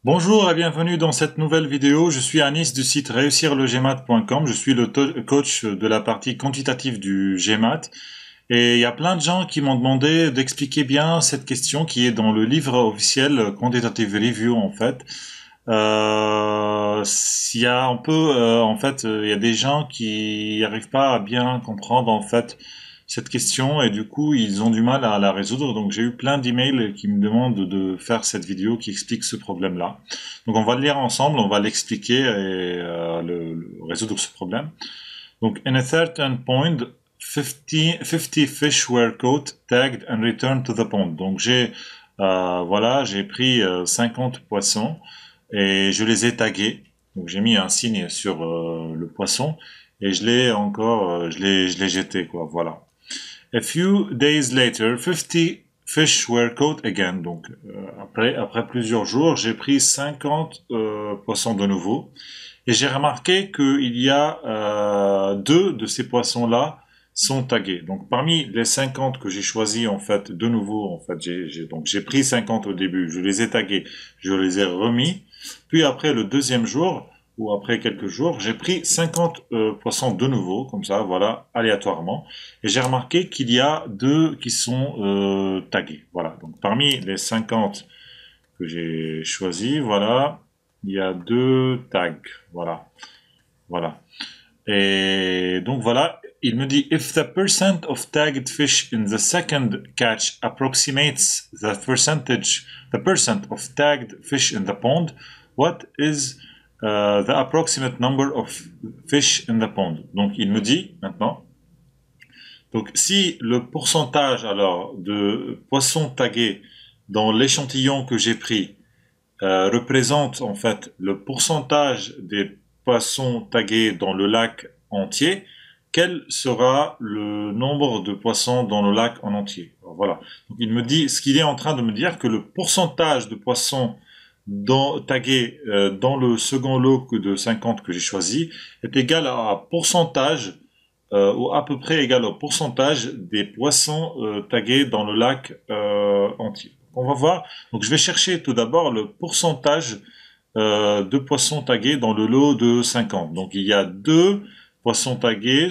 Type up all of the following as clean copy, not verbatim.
Bonjour et bienvenue dans cette nouvelle vidéo. Je suis Anis du site réussirlegmat.com. Je suis le coach de la partie quantitative du GMAT. Et il y a plein de gens qui m'ont demandé d'expliquer bien cette question qui est dans le livre officiel Quantitative Review en fait. S'il y a un peu, il y a des gens qui n'arrivent pas à bien comprendre en fait cette question et du coup ils ont du mal à la résoudre. Donc j'ai eu plein d'emails qui me demandent de faire cette vidéo qui explique ce problème-là. Donc on va le lire ensemble, on va l'expliquer et résoudre ce problème. Donc in a certain point, 50 fish were caught, tagged and returned to the pond. Donc j'ai pris 50 poissons et je les ai tagués. Donc j'ai mis un signe sur le poisson et je l'ai jeté quoi. Voilà. A few days later, 50 fish were caught again. Donc après plusieurs jours, j'ai pris 50 poissons de nouveau et j'ai remarqué qu'il y a deux de ces poissons-là sont tagués. Donc parmi les 50 que j'ai choisis en fait de nouveau, en fait j'ai pris 50 au début, je les ai tagués, je les ai remis. Puis après le deuxième jour ou après quelques jours, j'ai pris 50 poissons de nouveau, comme ça, voilà, aléatoirement. Et j'ai remarqué qu'il y a deux qui sont tagués. Voilà. Donc parmi les 50 que j'ai choisis, voilà, il y a deux tags. Voilà. Voilà. Et donc voilà, il me dit if the percent of tagged fish in the second catch approximates the percent of tagged fish in the pond, what is the approximate number of fish in the pond? Donc il me dit maintenant, donc si le pourcentage alors de poissons tagués dans l'échantillon que j'ai pris représente en fait le pourcentage des poissons tagués dans le lac entier, quel sera le nombre de poissons dans le lac en entier? Alors, voilà. Donc, il me dit, ce qu'il est en train de me dire, que le pourcentage de poissons tagués dans le second lot de 50 que j'ai choisi est égal à un pourcentage ou à peu près égal au pourcentage des poissons tagués dans le lac entier. On va voir. Donc je vais chercher tout d'abord le pourcentage de poissons tagués dans le lot de 50. Donc il y a deux poissons tagués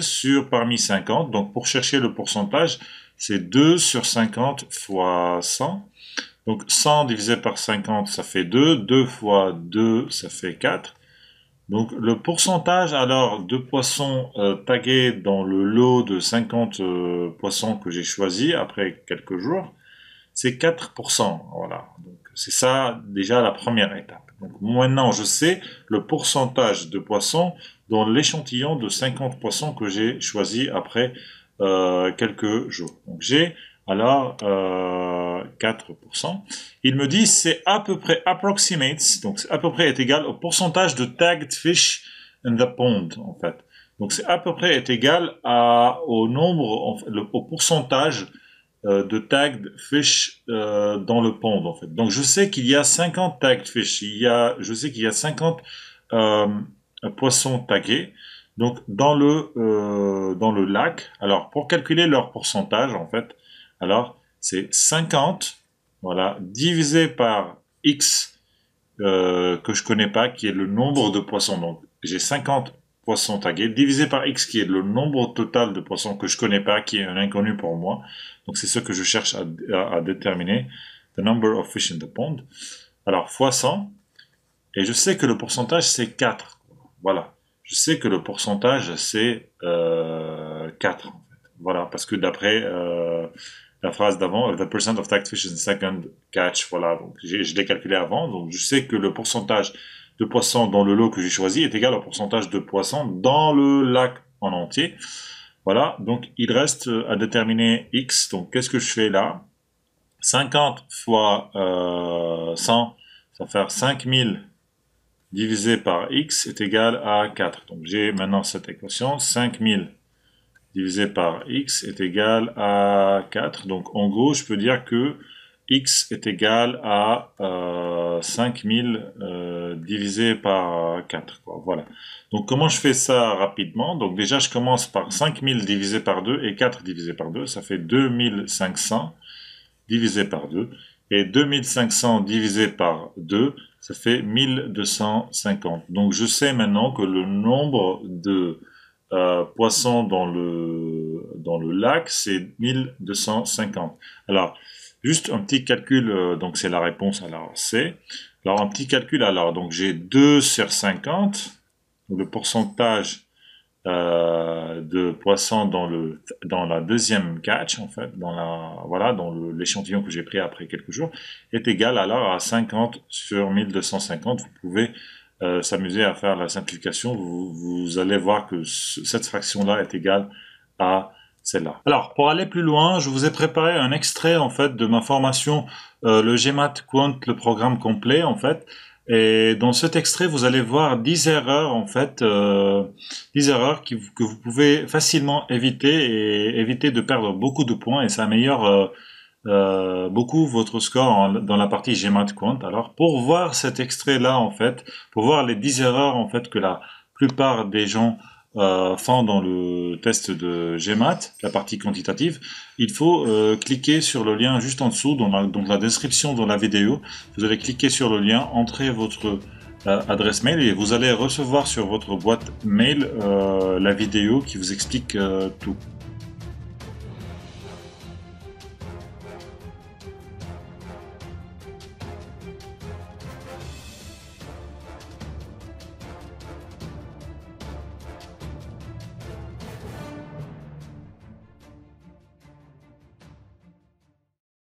parmi 50. Donc pour chercher le pourcentage, c'est 2 sur 50 fois 100. Donc 100 divisé par 50, ça fait 2. 2 fois 2, ça fait 4. Donc le pourcentage alors de poissons tagués dans le lot de 50 poissons que j'ai choisi après quelques jours, c'est 4%. Voilà. Donc c'est ça déjà la première étape. Donc maintenant je sais le pourcentage de poissons dans l'échantillon de 50 poissons que j'ai choisi après quelques jours. Donc j'ai alors 4%. Il me dit c'est à peu près approximates, donc à peu près est égal au pourcentage de tagged fish in the pond en fait. Donc c'est à peu près est égal au nombre, au pourcentage de tagged fish dans le pond en fait. Donc je sais qu'il y a 50 tagged fish, je sais qu'il y a 50 euh, poissons tagués. Donc dans le lac, alors pour calculer leur pourcentage en fait, alors c'est 50 voilà, divisé par x que je connais pas, qui est le nombre de poissons. Donc j'ai 50 poissons tagués, divisé par x, qui est le nombre total de poissons que je connais pas, qui est un inconnu pour moi. Donc c'est ce que je cherche à déterminer. The number of fish in the pond. Alors fois 100, et je sais que le pourcentage c'est 4. Voilà. Je sais que le pourcentage c'est 4 en fait. Voilà, parce que d'après la phrase d'avant, the percent of tagged fish in the second catch, voilà, donc je l'ai calculé avant, donc je sais que le pourcentage de poissons dans le lot que j'ai choisi est égal au pourcentage de poissons dans le lac en entier. Voilà, donc il reste à déterminer x, donc qu'est-ce que je fais là? 50 fois 100, ça va faire 5000 divisé par x est égal à 4. Donc j'ai maintenant cette équation, 5000 divisé par x est égal à 4. Donc en gros, je peux dire que x est égal à 5000 divisé par 4. Quoi. Voilà. Donc comment je fais ça rapidement? Donc déjà, je commence par 5000 divisé par 2 et 4 divisé par 2. Ça fait 2500 divisé par 2. Et 2500 divisé par 2, ça fait 1250. Donc je sais maintenant que le nombre de poissons dans le lac, c'est 1250. Alors, juste un petit calcul, donc c'est la réponse, alors C. Alors un petit calcul, alors, donc j'ai 2 sur 50, le pourcentage de poissons dans la deuxième catch, en fait, dans l'échantillon que j'ai pris après quelques jours, est égal alors à 50 sur 1250. Vous pouvez s'amuser à faire la simplification. Vous allez voir que cette fraction-là est égale à celle-là. Alors, pour aller plus loin, je vous ai préparé un extrait, en fait, de ma formation, le GMAT Quant, le programme complet, en fait. Et dans cet extrait, vous allez voir 10 erreurs, en fait, 10 erreurs que vous pouvez facilement éviter et éviter de perdre beaucoup de points, et ça améliore beaucoup votre score dans la partie GMAT Quant. Alors, pour voir cet extrait-là, en fait, pour voir les 10 erreurs, en fait, que la plupart des gens font dans le test de GMAT, la partie quantitative, il faut cliquer sur le lien juste en dessous, dans la description de la vidéo. Vous allez cliquer sur le lien, entrer votre adresse mail et vous allez recevoir sur votre boîte mail la vidéo qui vous explique tout.